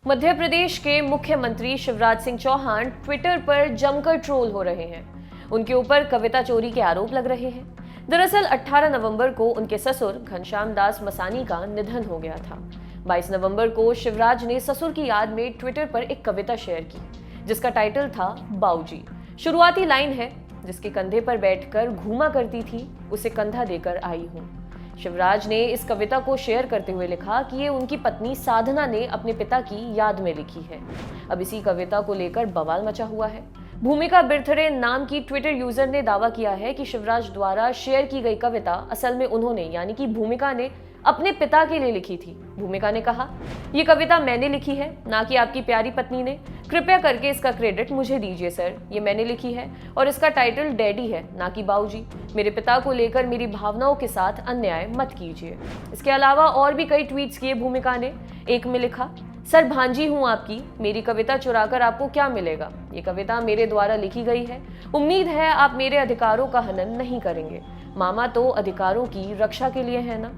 मध्य प्रदेश के मुख्यमंत्री शिवराज सिंह चौहान ट्विटर पर जमकर ट्रोल हो रहे हैं। उनके ऊपर कविता चोरी के आरोप लग रहे हैं। दरअसल 18 नवंबर को उनके ससुर घनश्याम दास मसानी का निधन हो गया था। 22 नवंबर को शिवराज ने ससुर की याद में ट्विटर पर एक कविता शेयर की, जिसका टाइटल था बाऊजी। शुरुआती लाइन है, जिसके कंधे पर बैठकर घूमा करती थी, उसे कंधा देकर आई हूँ। शिवराज ने इस कविता को शेयर करते हुए लिखा कि ये उनकी पत्नी साधना ने अपने पिता की याद में लिखी है। अब इसी कविता को लेकर बवाल मचा हुआ है। भूमिका बिरथरे नाम की ट्विटर यूजर ने दावा किया है कि शिवराज द्वारा शेयर की गई कविता असल में उन्होंने यानी कि भूमिका ने अपने पिता के लिए लिखी थी। भूमिका ने कहा, ये कविता मैंने लिखी है, ना कि आपकी प्यारी पत्नी ने। कृपया करके इसका क्रेडिट मुझे दीजिए सर, ये मैंने लिखी है और इसका टाइटल डैडी है, ना कि बाऊजी। मेरे पिता को लेकर मेरी भावनाओं के साथ अन्याय मत कीजिए। इसके अलावा और भी कई ट्वीट्स किए भूमिका ने। एक में लिखा, सर भांजी हूँ आपकी, मेरी कविता चुराकर आपको क्या मिलेगा। ये कविता मेरे द्वारा लिखी गई है, उम्मीद है आप मेरे अधिकारों का हनन नहीं करेंगे। मामा तो अधिकारों की रक्षा के लिए है ना।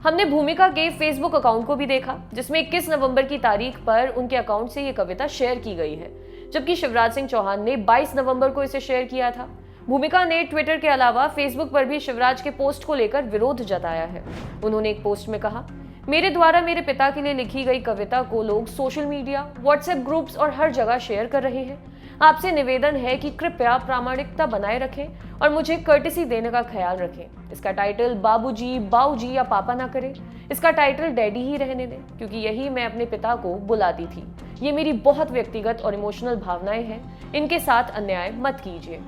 हमने भूमिका के फेसबुक अकाउंट को भी देखा, जिसमें 21 नवंबर की तारीख पर उनके अकाउंट से ये कविता शेयर की गई है, जबकि शिवराज सिंह चौहान ने 22 नवंबर को इसे शेयर किया था। भूमिका ने ट्विटर के अलावा फेसबुक पर भी शिवराज के पोस्ट को लेकर विरोध जताया है। उन्होंने एक पोस्ट में कहा, मेरे द्वारा मेरे पिता के लिए लिखी गई कविता को लोग सोशल मीडिया, व्हाट्सएप ग्रुप्स और हर जगह शेयर कर रहे हैं। आपसे निवेदन है कि कृपया प्रामाणिकता बनाए रखें और मुझे कर्टेसी देने का ख्याल रखें। इसका टाइटल बाबूजी, बाऊजी या पापा ना करें। इसका टाइटल डैडी ही रहने दें, क्योंकि यही मैं अपने पिता को बुलाती थी। ये मेरी बहुत व्यक्तिगत और इमोशनल भावनाएं हैं, इनके साथ अन्याय मत कीजिए।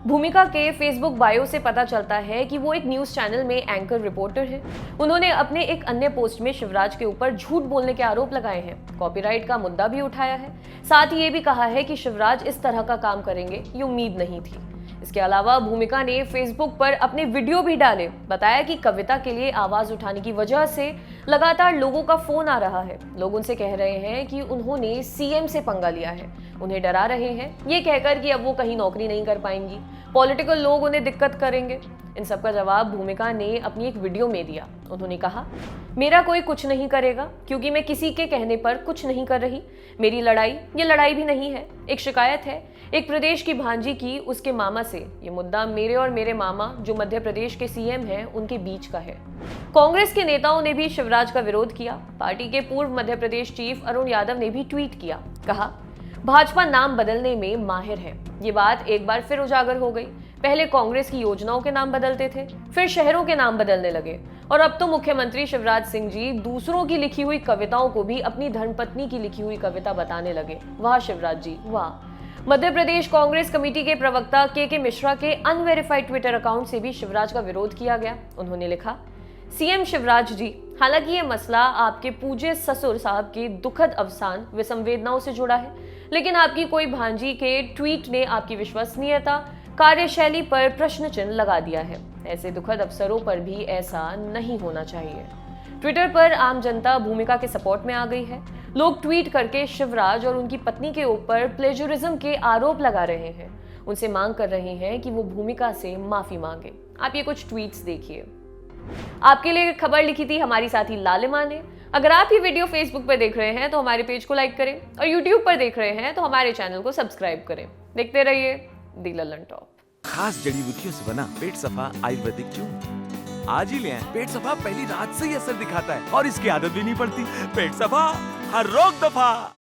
भूमिका के फेसबुक बायो से पता चलता है कि वो एक न्यूज चैनल में एंकर रिपोर्टर है। उन्होंने अपने एक अन्य पोस्ट में शिवराज के ऊपर झूठ बोलने के आरोप लगाए हैं, कॉपीराइट का मुद्दा भी उठाया है। साथ ही ये भी कहा है कि शिवराज इस तरह का काम करेंगे, ये उम्मीद नहीं थी। इसके अलावा भूमिका ने फेसबुक पर अपने वीडियो भी डाले, बताया कि कविता के लिए आवाज उठाने की वजह से लगातार लोगों का फोन आ रहा है। लोग उनसे कह रहे हैं कि उन्होंने सीएम से पंगा लिया है, उन्हें डरा रहे हैं ये कहकर कि अब वो कहीं नौकरी नहीं कर पाएंगी, पॉलिटिकल लोग उन्हें दिक्कत करेंगे। इन सब का जवाब भूमिका ने अपनी एक वीडियो में दिया। उन्होंने कहा, मेरा कोई कुछ नहीं करेगा, क्योंकि मैं किसी के कहने पर कुछ नहीं कर रही। मेरी लड़ाई ये लड़ाई भी नहीं है, एक शिकायत है एक प्रदेश की भांजी की उसके मामा से। ये मुद्दा मेरे और मेरे मामा, जो मध्य प्रदेश के सीएम हैं, उनके बीच का है। कांग्रेस के नेताओं ने भी शिवराज का विरोध किया। पार्टी के पूर्व मध्य प्रदेश चीफ अरुण यादव ने भी ट्वीट किया, कहा, भाजपा नाम बदलने में माहिर है। ये बात एक बार फिर उजागर हो गई। पहले कांग्रेस की योजनाओं के नाम बदलते थे, फिर शहरों के नाम बदलने लगे, और अब तो मुख्यमंत्री शिवराज सिंह जी दूसरों की लिखी हुई कविताओं को भी अपनी धर्मपत्नी की लिखी हुई कविता बताने लगे। वाह शिवराज जी, वाह। मध्य प्रदेश कांग्रेस कमेटी के प्रवक्ता के मिश्रा के अनवेरिफाइड ट्विटर अकाउंट से भी शिवराज का विरोध किया गया। उन्होंने लिखा, सीएम शिवराज जी, हालांकि ये मसला आपके पूज्य ससुर साहब के दुखद अवसान व संवेदनाओं से जुड़ा है, लेकिन आपकी कोई भांजी के ट्वीट ने आपकी विश्वसनीयता, कार्यशैली पर प्रश्न चिन्ह लगा दिया है। ऐसे दुखद अवसरों पर भी ऐसा नहीं होना चाहिए। ट्विटर पर आम जनता भूमिका के सपोर्ट में आ गई है। लोग ट्वीट करके शिवराज और उनकी पत्नी के ऊपर प्लेजरिज्म के आरोप लगा रहे हैं। उनसे मांग कर रहे हैं कि वो भूमिका से माफी मांगे। आप ये कुछ ट्वीट्स देखिए। आपके लिए खबर लिखी थी हमारी साथी लालिमा ने। अगर आप ये वीडियो फेसबुक पर देख रहे हैं तो हमारे पेज को लाइक करें, और यूट्यूब पर देख रहे हैं तो हमारे चैनल को सब्सक्राइब करें। देखते रहिए दी लल्लन टॉप। खास जड़ी बूटियों से बना पेट सफा आयुर्वेदिक चूर्ण आज ही ले आएं। पेट सफा पहली रात से ही असर दिखाता है और इसकी आदत भी नहीं पड़ती। पेट सफा, हर रोग दफा।